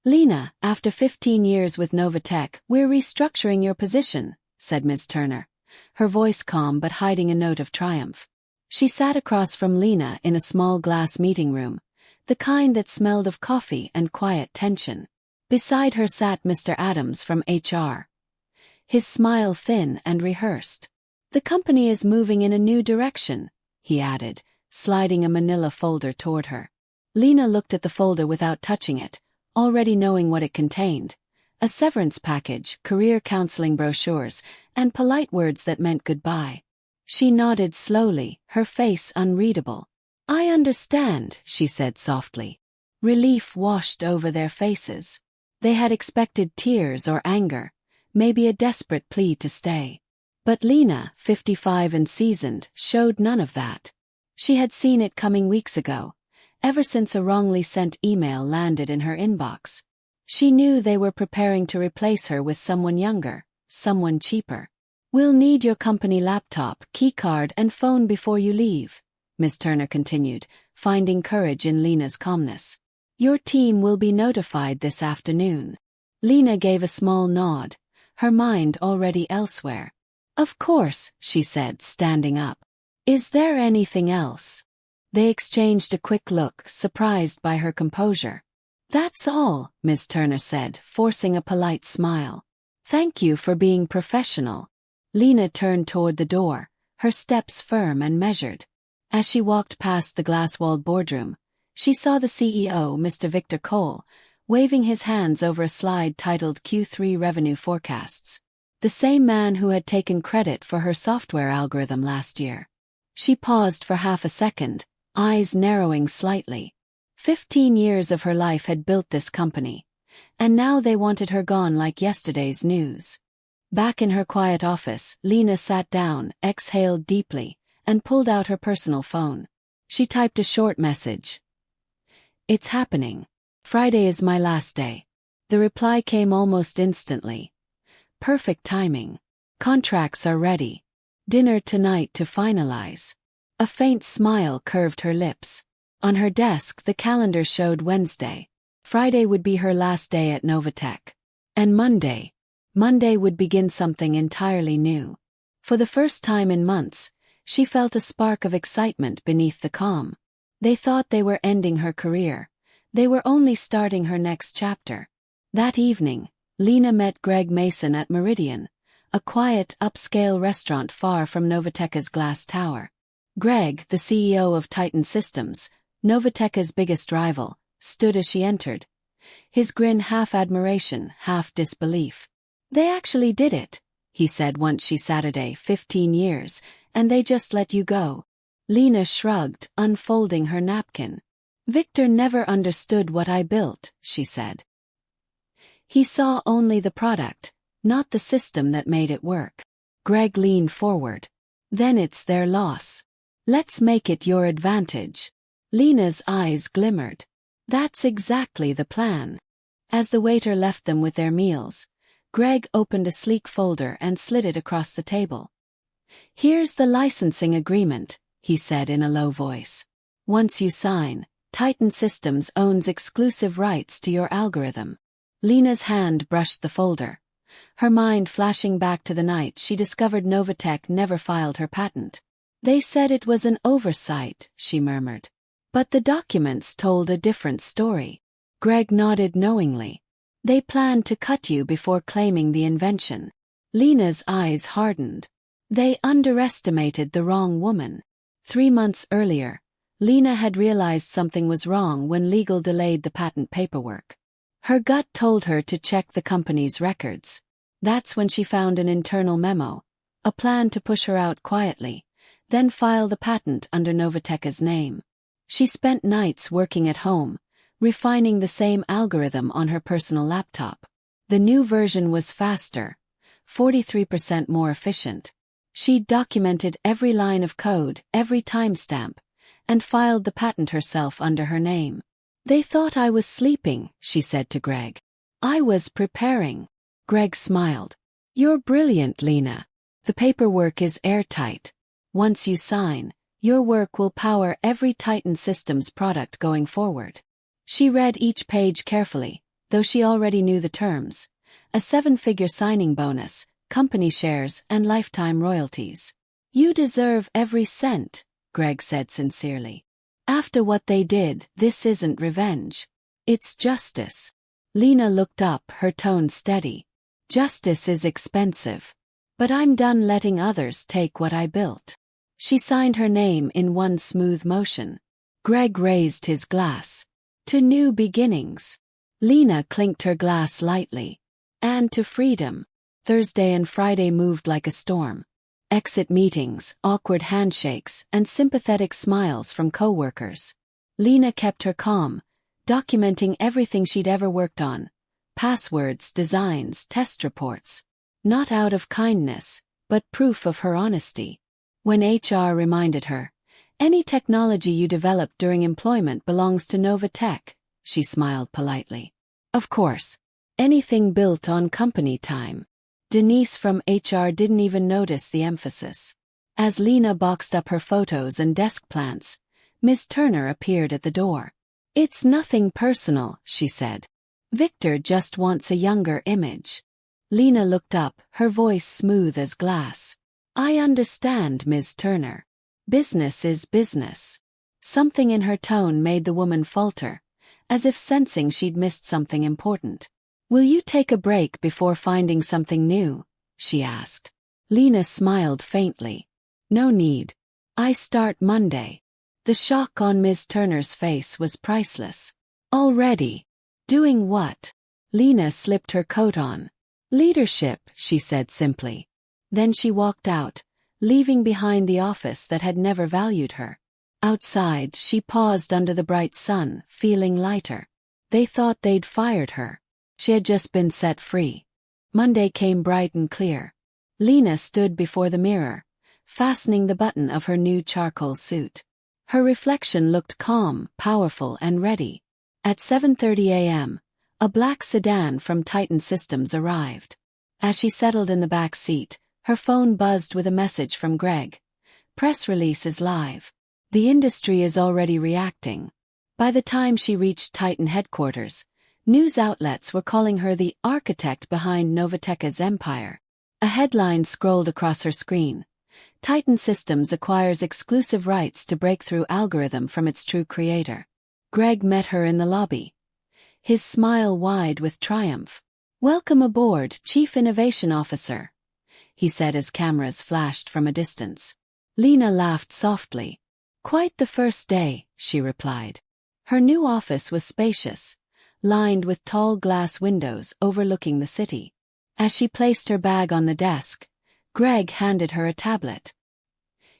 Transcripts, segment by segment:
"Lena, after 15 years with Novatech, we're restructuring your position," said Ms. Turner, her voice calm but hiding a note of triumph. She sat across from Lena in a small glass meeting room, the kind that smelled of coffee and quiet tension. Beside her sat Mr. Adams from HR, his smile thin and rehearsed. "The company is moving in a new direction," he added, sliding a manila folder toward her. Lena looked at the folder without touching it, already knowing what it contained: a severance package, career counseling brochures, and polite words that meant goodbye. She nodded slowly, her face unreadable. "I understand," she said softly. Relief washed over their faces. They had expected tears or anger, maybe a desperate plea to stay. But Lena, 55 and seasoned, showed none of that. She had seen it coming weeks ago, ever since a wrongly sent email landed in her inbox. She knew they were preparing to replace her with someone younger, someone cheaper. "We'll need your company laptop, keycard, and phone before you leave," Ms. Turner continued, finding courage in Lena's calmness. "Your team will be notified this afternoon." Lena gave a small nod, her mind already elsewhere. "Of course," she said, standing up. "Is there anything else?" They exchanged a quick look, surprised by her composure. "That's all," Ms. Turner said, forcing a polite smile. "Thank you for being professional." Lena turned toward the door, her steps firm and measured. As she walked past the glass-walled boardroom, she saw the CEO, Mr. Victor Cole, waving his hands over a slide titled Q3 Revenue Forecasts. The same man who had taken credit for her software algorithm last year. She paused for half a second, eyes narrowing slightly. 15 years of her life had built this company, and now they wanted her gone like yesterday's news. Back in her quiet office, Lena sat down, exhaled deeply, and pulled out her personal phone. She typed a short message. "It's happening. Friday is my last day." The reply came almost instantly. "Perfect timing. Contracts are ready. Dinner tonight to finalize." A faint smile curved her lips. On her desk, the calendar showed Wednesday. Friday would be her last day at Novatech. And Monday would begin something entirely new. For the first time in months, she felt a spark of excitement beneath the calm. They thought they were ending her career. They were only starting her next chapter. That evening, Lena met Greg Mason at Meridian, a quiet, upscale restaurant far from Novatech's glass tower. Greg, the CEO of Titan Systems, Novatech's biggest rival, stood as she entered, his grin half admiration, half disbelief. "They actually did it," he said once. "She Saturday, 15 years, and they just let you go." Lena shrugged, unfolding her napkin. "Victor never understood what I built," she said. "He saw only the product, not the system that made it work." Greg leaned forward. "Then it's their loss. Let's make it your advantage." Lena's eyes glimmered. "That's exactly the plan." As the waiter left them with their meals, Greg opened a sleek folder and slid it across the table. "Here's the licensing agreement," he said in a low voice. "Once you sign, Titan Systems owns exclusive rights to your algorithm." Lena's hand brushed the folder, her mind flashing back to the night she discovered Novatech never filed her patent. "They said it was an oversight," she murmured. "But the documents told a different story." Greg nodded knowingly. "They planned to cut you before claiming the invention." Lena's eyes hardened. They underestimated the wrong woman. 3 months earlier, Lena had realized something was wrong when legal delayed the patent paperwork. Her gut told her to check the company's records. That's when she found an internal memo, a plan to push her out quietly, then file the patent under Novatech's name. She spent nights working at home, refining the same algorithm on her personal laptop. The new version was faster, 43% more efficient. She documented every line of code, every timestamp, and filed the patent herself under her name. "They thought I was sleeping," she said to Greg. "I was preparing." Greg smiled. "You're brilliant, Lena. The paperwork is airtight. Once you sign, your work will power every Titan Systems product going forward." She read each page carefully, though she already knew the terms: a 7-figure signing bonus, company shares, and lifetime royalties. "You deserve every cent," Greg said sincerely. "After what they did, this isn't revenge. It's justice." Lena looked up, her tone steady. "Justice is expensive. But I'm done letting others take what I built." She signed her name in one smooth motion. Greg raised his glass. "To new beginnings." Lena clinked her glass lightly. "And to freedom." Thursday and Friday moved like a storm. Exit meetings, awkward handshakes, and sympathetic smiles from coworkers. Lena kept her calm, documenting everything she'd ever worked on: passwords, designs, test reports. Not out of kindness, but proof of her honesty. When HR reminded her, "Any technology you develop during employment belongs to Novatech," she smiled politely. "Of course. Anything built on company time." Denise from HR didn't even notice the emphasis. As Lena boxed up her photos and desk plants, Ms. Turner appeared at the door. "It's nothing personal," she said. "Victor just wants a younger image." Lena looked up, her voice smooth as glass. "I understand, Ms. Turner. Business is business." Something in her tone made the woman falter, as if sensing she'd missed something important. "Will you take a break before finding something new?" she asked. Lena smiled faintly. "No need. I start Monday." The shock on Ms. Turner's face was priceless. "Already? Doing what?" Lena slipped her coat on. "Leadership," she said simply. Then she walked out, leaving behind the office that had never valued her. Outside, she paused under the bright sun, feeling lighter. They thought they'd fired her. She had just been set free. Monday came bright and clear. Lena stood before the mirror, fastening the button of her new charcoal suit. Her reflection looked calm, powerful, and ready. At 7:30 a.m., a black sedan from Titan Systems arrived. As she settled in the back seat, her phone buzzed with a message from Greg. "Press release is live. The industry is already reacting." By the time she reached Titan headquarters, news outlets were calling her the architect behind Novatech's empire. A headline scrolled across her screen: "Titan Systems acquires exclusive rights to breakthrough algorithm from its true creator." Greg met her in the lobby, his smile wide with triumph. "Welcome aboard, Chief Innovation Officer," he said as cameras flashed from a distance. Lena laughed softly. "Quite the first day," she replied. Her new office was spacious, lined with tall glass windows overlooking the city. As she placed her bag on the desk, Greg handed her a tablet.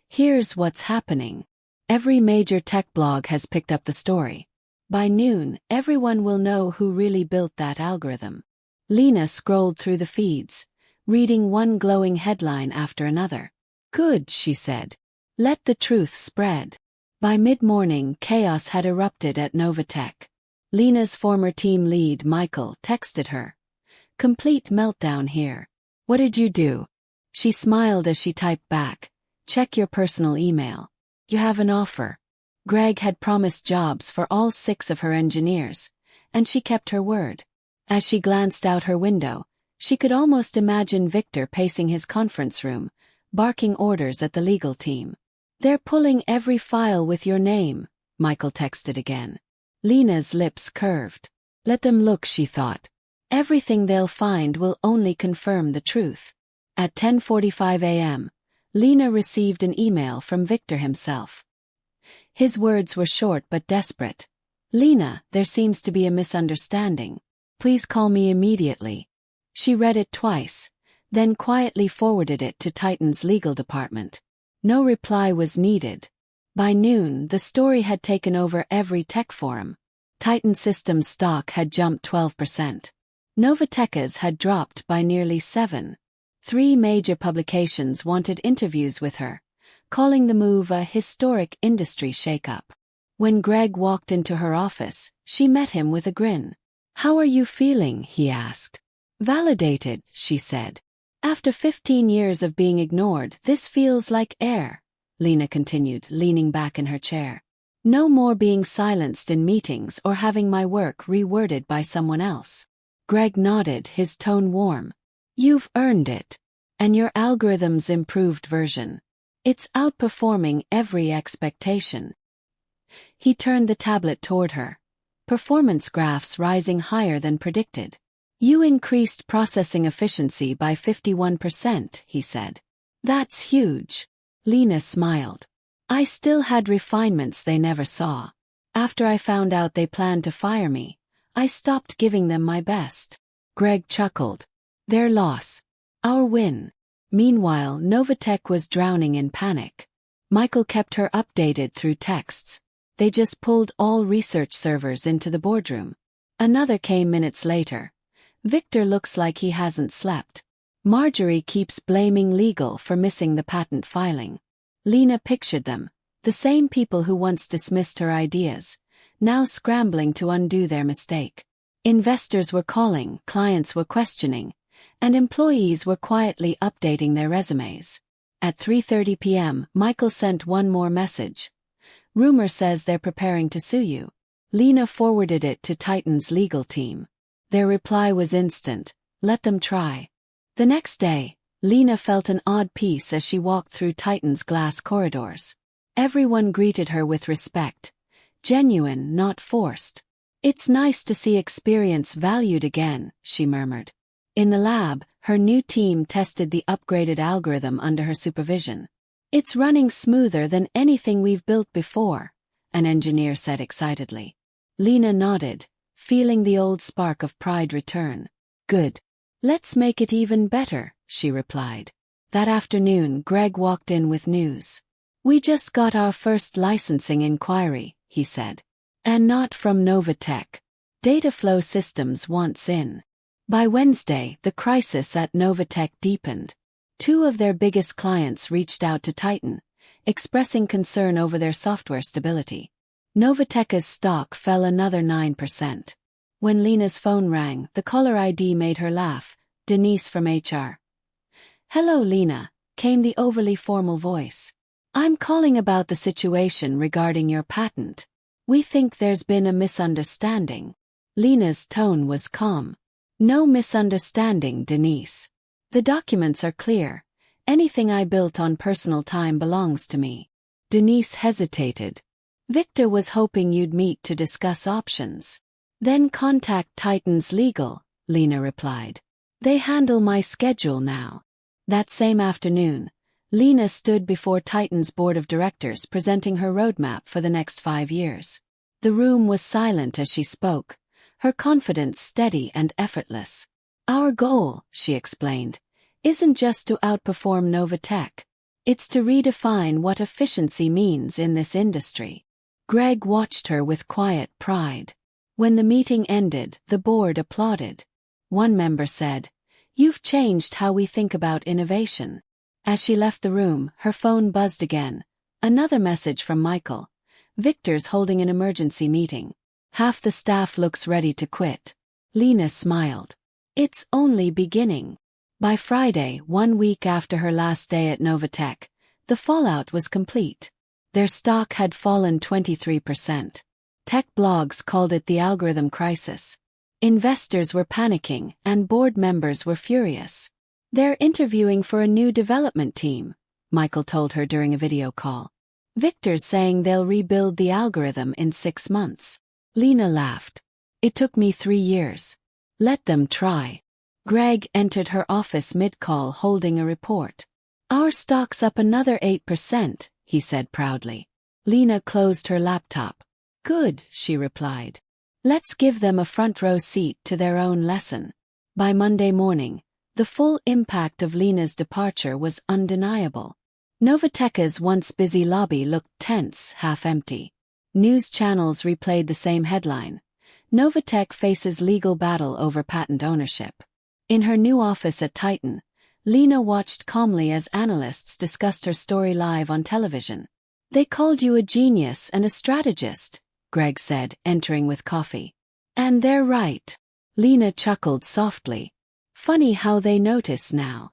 "Here's what's happening. Every major tech blog has picked up the story. By noon, everyone will know who really built that algorithm." Lena scrolled through the feeds, reading one glowing headline after another. "Good," she said. "Let the truth spread." By mid-morning, chaos had erupted at Novatech. Lena's former team lead, Michael, texted her. "Complete meltdown here. What did you do?" She smiled as she typed back. "Check your personal email. You have an offer." Greg had promised jobs for all 6 of her engineers, and she kept her word. As she glanced out her window, she could almost imagine Victor pacing his conference room, barking orders at the legal team. "They're pulling every file with your name," Michael texted again. Lena's lips curved. Let them look, she thought. Everything they'll find will only confirm the truth. At 10:45 a.m., Lena received an email from Victor himself. His words were short but desperate. "Lena, there seems to be a misunderstanding. Please call me immediately." She read it twice, then quietly forwarded it to Titan's legal department. No reply was needed. By noon, the story had taken over every tech forum. Titan Systems stock had jumped 12%. Novatech's had dropped by nearly 7%. 3 major publications wanted interviews with her, calling the move a historic industry shakeup. When Greg walked into her office, she met him with a grin. "How are you feeling?" he asked. "Validated," she said. "After 15 years of being ignored, this feels like air," Lena continued, leaning back in her chair. "No more being silenced in meetings or having my work reworded by someone else." Greg nodded, his tone warm. You've earned it. And your algorithm's improved version. It's outperforming every expectation. He turned the tablet toward her. Performance graphs rising higher than predicted. You increased processing efficiency by 51%, he said. That's huge. Lena smiled. I still had refinements they never saw. After I found out they planned to fire me, I stopped giving them my best. Greg chuckled. Their loss. Our win. Meanwhile, Novatech was drowning in panic. Michael kept her updated through texts. They just pulled all research servers into the boardroom. Another came minutes later. Victor looks like he hasn't slept. Marjorie keeps blaming legal for missing the patent filing. Lena pictured them, the same people who once dismissed her ideas, now scrambling to undo their mistake. Investors were calling, clients were questioning, and employees were quietly updating their resumes. At 3:30 p.m., Michael sent one more message. Rumor says they're preparing to sue you. Lena forwarded it to Titan's legal team. Their reply was instant. Let them try. The next day, Lena felt an odd peace as she walked through Titan's glass corridors. Everyone greeted her with respect. Genuine, not forced. It's nice to see experience valued again, she murmured. In the lab, her new team tested the upgraded algorithm under her supervision. It's running smoother than anything we've built before, an engineer said excitedly. Lena nodded, feeling the old spark of pride return. Good. Let's make it even better, she replied. That afternoon, Greg walked in with news. We just got our first licensing inquiry, he said. And not from Novatech. Dataflow Systems wants in. By Wednesday, the crisis at Novatech deepened. Two of their biggest clients reached out to Titan, expressing concern over their software stability. Novatech's stock fell another 9%. When Lena's phone rang, the caller ID made her laugh. Denise from HR. Hello, Lena, came the overly formal voice. I'm calling about the situation regarding your patent. We think there's been a misunderstanding. Lena's tone was calm. No misunderstanding, Denise. The documents are clear. Anything I built on personal time belongs to me. Denise hesitated. Victor was hoping you'd meet to discuss options. Then contact Titan's legal, Lena replied. They handle my schedule now. That same afternoon, Lena stood before Titan's board of directors presenting her roadmap for the next 5 years. The room was silent as she spoke, her confidence steady and effortless. Our goal, she explained, isn't just to outperform Novatech. It's to redefine what efficiency means in this industry. Greg watched her with quiet pride. When the meeting ended, the board applauded. One member said, "You've changed how we think about innovation." As she left the room, her phone buzzed again. Another message from Michael. Victor's holding an emergency meeting. Half the staff looks ready to quit. Lena smiled. It's only beginning. By Friday, 1 week after her last day at Novatech, the fallout was complete. Their stock had fallen 23%. Tech blogs called it the algorithm crisis. Investors were panicking, and board members were furious. They're interviewing for a new development team, Michael told her during a video call. Victor's saying they'll rebuild the algorithm in 6 months. Lena laughed. It took me 3 years. Let them try. Greg entered her office mid-call holding a report. Our stock's up another 8%, he said proudly. Lena closed her laptop. Good, she replied. Let's give them a front-row seat to their own lesson. By Monday morning, the full impact of Lena's departure was undeniable. Novatech's once busy lobby looked tense, half-empty. News channels replayed the same headline. Novatech faces legal battle over patent ownership. In her new office at Titan, Lena watched calmly as analysts discussed her story live on television. They called you a genius and a strategist, Greg said, entering with coffee. And they're right. Lena chuckled softly. Funny how they notice now.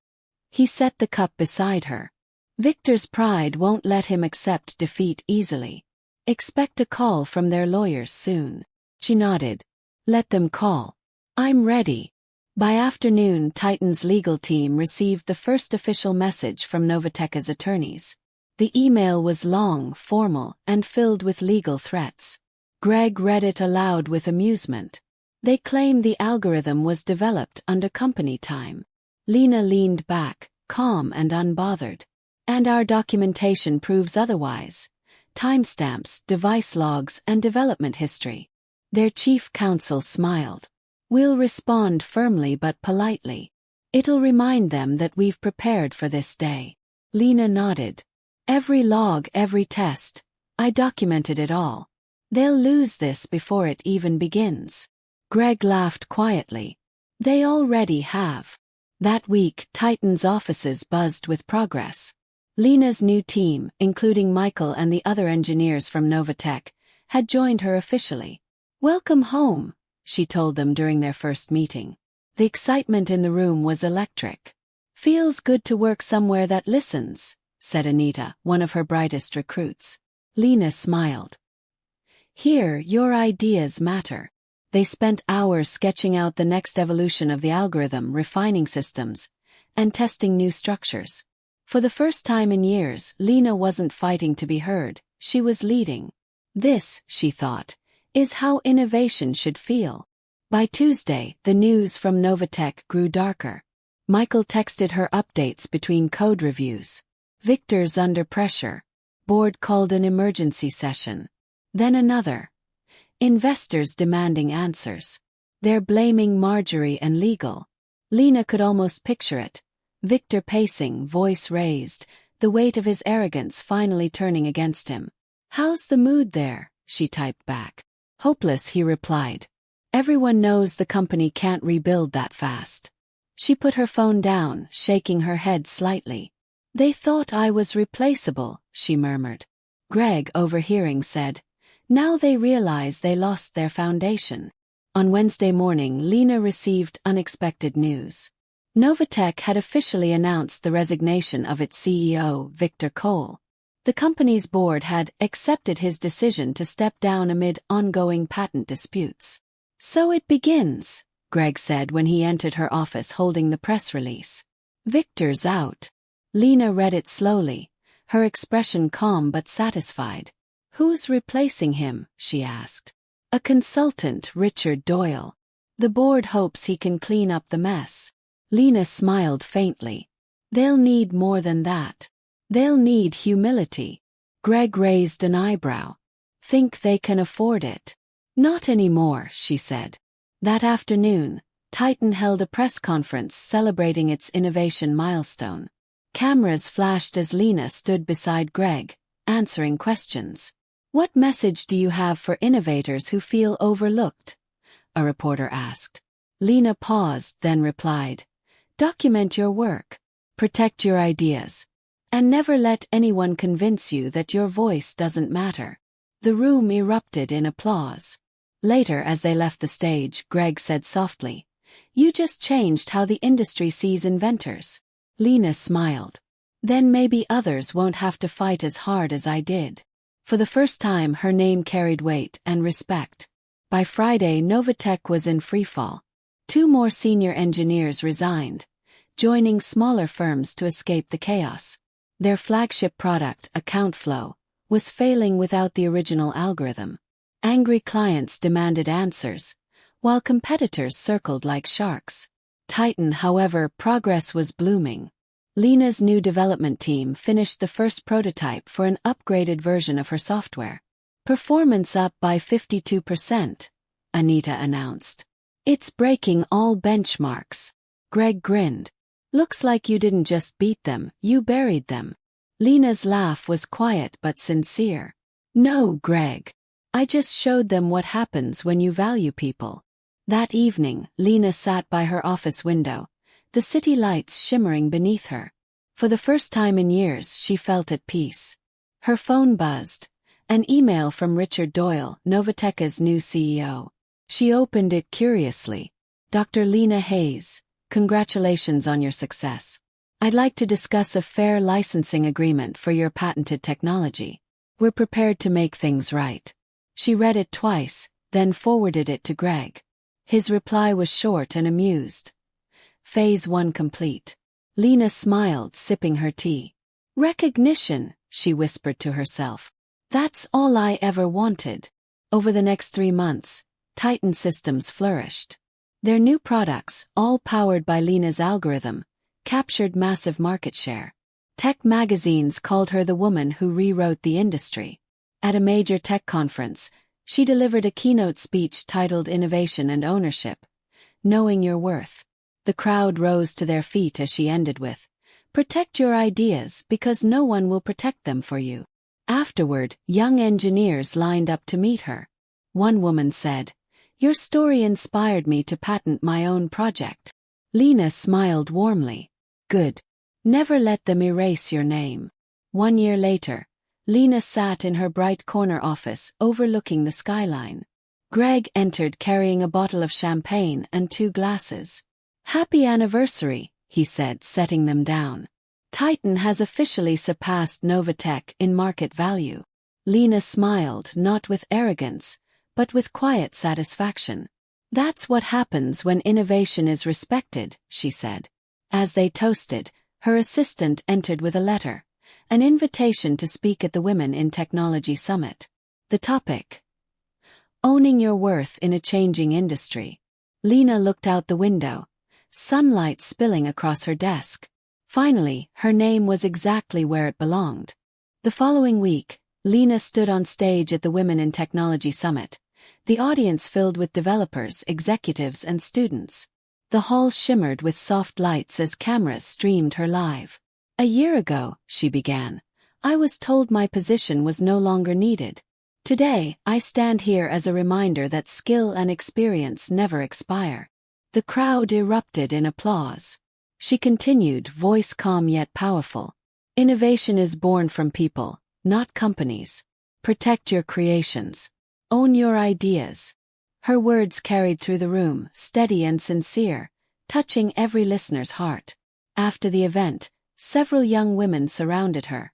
He set the cup beside her. Victor's pride won't let him accept defeat easily. Expect a call from their lawyers soon. She nodded. Let them call. I'm ready. By afternoon, Titan's legal team received the first official message from Novatech's attorneys. The email was long, formal, and filled with legal threats. Greg read it aloud with amusement. They claim the algorithm was developed under company time. Lena leaned back, calm and unbothered. And our documentation proves otherwise. Timestamps, device logs, and development history. Their chief counsel smiled. We'll respond firmly but politely. It'll remind them that we've prepared for this day. Lena nodded. Every log, every test. I documented it all. They'll lose this before it even begins. Greg laughed quietly. They already have. That week, Titan's offices buzzed with progress. Lena's new team, including Michael and the other engineers from Novatech, had joined her officially. Welcome home, she told them during their first meeting. The excitement in the room was electric. Feels good to work somewhere that listens, said Anita, one of her brightest recruits. Lena smiled. Here, your ideas matter. They spent hours sketching out the next evolution of the algorithm, refining systems, and testing new structures. For the first time in years, Lena wasn't fighting to be heard, she was leading. This, she thought, is how innovation should feel. By Tuesday, the news from Novatech grew darker. Michael texted her updates between code reviews. Victor's under pressure. Board called an emergency session. Then another. Investors demanding answers. They're blaming Marjorie and legal. Lena could almost picture it. Victor pacing, voice raised, the weight of his arrogance finally turning against him. How's the mood there? She typed back. Hopeless, he replied. Everyone knows the company can't rebuild that fast. She put her phone down, shaking her head slightly. They thought I was replaceable, she murmured. Greg, overhearing, said, now they realize they lost their foundation. On Wednesday morning, Lena received unexpected news. Novatech had officially announced the resignation of its CEO, Victor Cole. The company's board had accepted his decision to step down amid ongoing patent disputes. So it begins, Greg said when he entered her office holding the press release. Victor's out. Lena read it slowly, her expression calm but satisfied. Who's replacing him? She asked. A consultant, Richard Doyle. The board hopes he can clean up the mess. Lena smiled faintly. They'll need more than that. They'll need humility. Greg raised an eyebrow. Think they can afford it? Not anymore, she said. That afternoon, Titan held a press conference celebrating its innovation milestone. Cameras flashed as Lena stood beside Greg, answering questions. What message do you have for innovators who feel overlooked? A reporter asked. Lena paused, then replied. Document your work. Protect your ideas. And never let anyone convince you that your voice doesn't matter. The room erupted in applause. Later, as they left the stage, Greg said softly, You just changed how the industry sees inventors. Lena smiled. Then maybe others won't have to fight as hard as I did. For the first time, her name carried weight and respect. By Friday, Novatech was in freefall. 2 more senior engineers resigned, joining smaller firms to escape the chaos. Their flagship product, AccountFlow, was failing without the original algorithm. Angry clients demanded answers, while competitors circled like sharks. Titan, however, progress was blooming. Lena's new development team finished the first prototype for an upgraded version of her software. Performance up by 52%, Anita announced. It's breaking all benchmarks. Greg grinned. Looks like you didn't just beat them, you buried them. Lena's laugh was quiet but sincere. No, Greg. I just showed them what happens when you value people. That evening, Lena sat by her office window, the city lights shimmering beneath her. For the first time in years, she felt at peace. Her phone buzzed. An email from Richard Doyle, Novatech's new CEO. She opened it curiously. Dr. Lena Hayes, congratulations on your success. I'd like to discuss a fair licensing agreement for your patented technology. We're prepared to make things right. She read it twice, then forwarded it to Greg. His reply was short and amused. Phase 1 complete. Lena smiled, sipping her tea. Recognition, she whispered to herself. That's all I ever wanted. Over the next 3 months, Titan Systems flourished. Their new products, all powered by Lena's algorithm, captured massive market share. Tech magazines called her the woman who rewrote the industry. At a major tech conference, she delivered a keynote speech titled Innovation and Ownership, Knowing Your Worth. The crowd rose to their feet as she ended with, "Protect your ideas because no one will protect them for you." Afterward, young engineers lined up to meet her. One woman said, "Your story inspired me to patent my own project." Lena smiled warmly. "Good. Never let them erase your name." 1 year later, Lena sat in her bright corner office overlooking the skyline. Greg entered carrying a bottle of champagne and 2 glasses. "Happy anniversary," he said, setting them down. "Titan has officially surpassed Novatech in market value." Lena smiled, not with arrogance, but with quiet satisfaction. "That's what happens when innovation is respected," she said. As they toasted, her assistant entered with a letter, an invitation to speak at the Women in Technology Summit. The topic: Owning Your Worth in a Changing Industry. Lena looked out the window, sunlight spilling across her desk. Finally, her name was exactly where it belonged. The following week, Lena stood on stage at the Women in Technology Summit, the audience filled with developers, executives, and students. The hall shimmered with soft lights as cameras streamed her live. "A year ago," she began, "I was told my position was no longer needed. Today, I stand here as a reminder that skill and experience never expire." The crowd erupted in applause. She continued, voice calm yet powerful. "Innovation is born from people, not companies. Protect your creations. Own your ideas." Her words carried through the room, steady and sincere, touching every listener's heart. After the event, several young women surrounded her,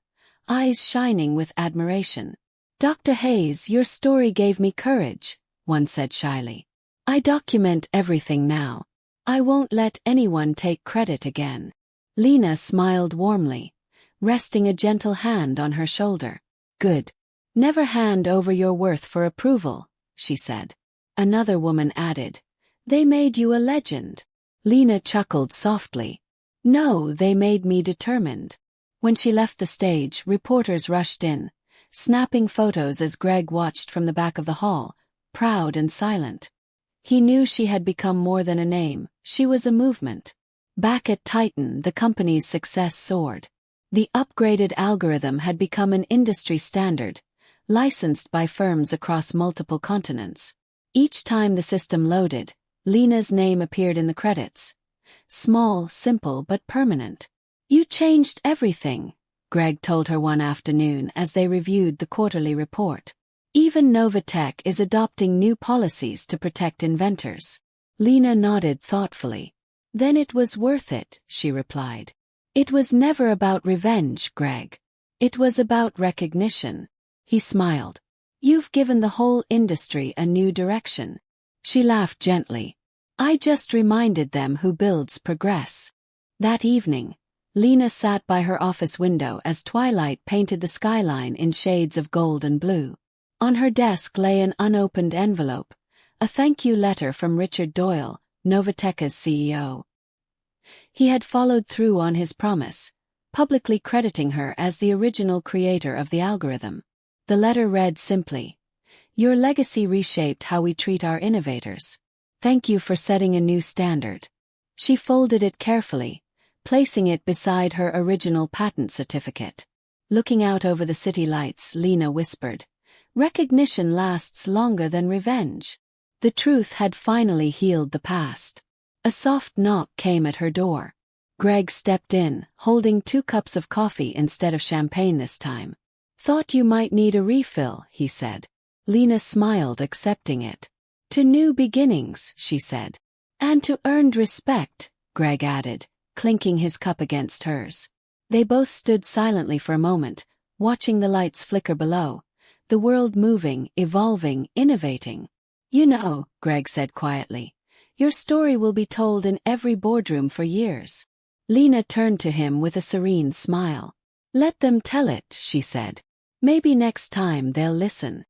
eyes shining with admiration. "Dr. Hayes, your story gave me courage," one said shyly. "I document everything now. I won't let anyone take credit again." Lena smiled warmly, resting a gentle hand on her shoulder. "Good. Never hand over your worth for approval," she said. Another woman added, "They made you a legend." Lena chuckled softly. "No, they made me determined." When she left the stage, reporters rushed in, snapping photos as Greg watched from the back of the hall, proud and silent. He knew she had become more than a name, she was a movement. Back at Titan, the company's success soared. The upgraded algorithm had become an industry standard, licensed by firms across multiple continents. Each time the system loaded, Lena's name appeared in the credits. Small, simple, but permanent. "You changed everything," Greg told her one afternoon as they reviewed the quarterly report. "Even Novatech is adopting new policies to protect inventors." Lena nodded thoughtfully. "Then it was worth it," she replied. "It was never about revenge, Greg. It was about recognition." He smiled. "You've given the whole industry a new direction." She laughed gently. "I just reminded them who builds progress." That evening, Lena sat by her office window as twilight painted the skyline in shades of gold and blue. On her desk lay an unopened envelope, a thank you letter from Richard Doyle, Novatech's CEO. He had followed through on his promise, publicly crediting her as the original creator of the algorithm. The letter read simply, "Your legacy reshaped how we treat our innovators. Thank you for setting a new standard." She folded it carefully, placing it beside her original patent certificate. Looking out over the city lights, Lena whispered, "Recognition lasts longer than revenge." The truth had finally healed the past. A soft knock came at her door. Greg stepped in, holding 2 cups of coffee instead of champagne this time. "Thought you might need a refill," he said. Lena smiled, accepting it. "To new beginnings," she said. "And to earned respect," Greg added, clinking his cup against hers. They both stood silently for a moment, watching the lights flicker below, the world moving, evolving, innovating. "You know," Greg said quietly, Your story will be told in every boardroom for years. Lena turned to him with a serene smile. Let them tell it, she said. Maybe next time they'll listen.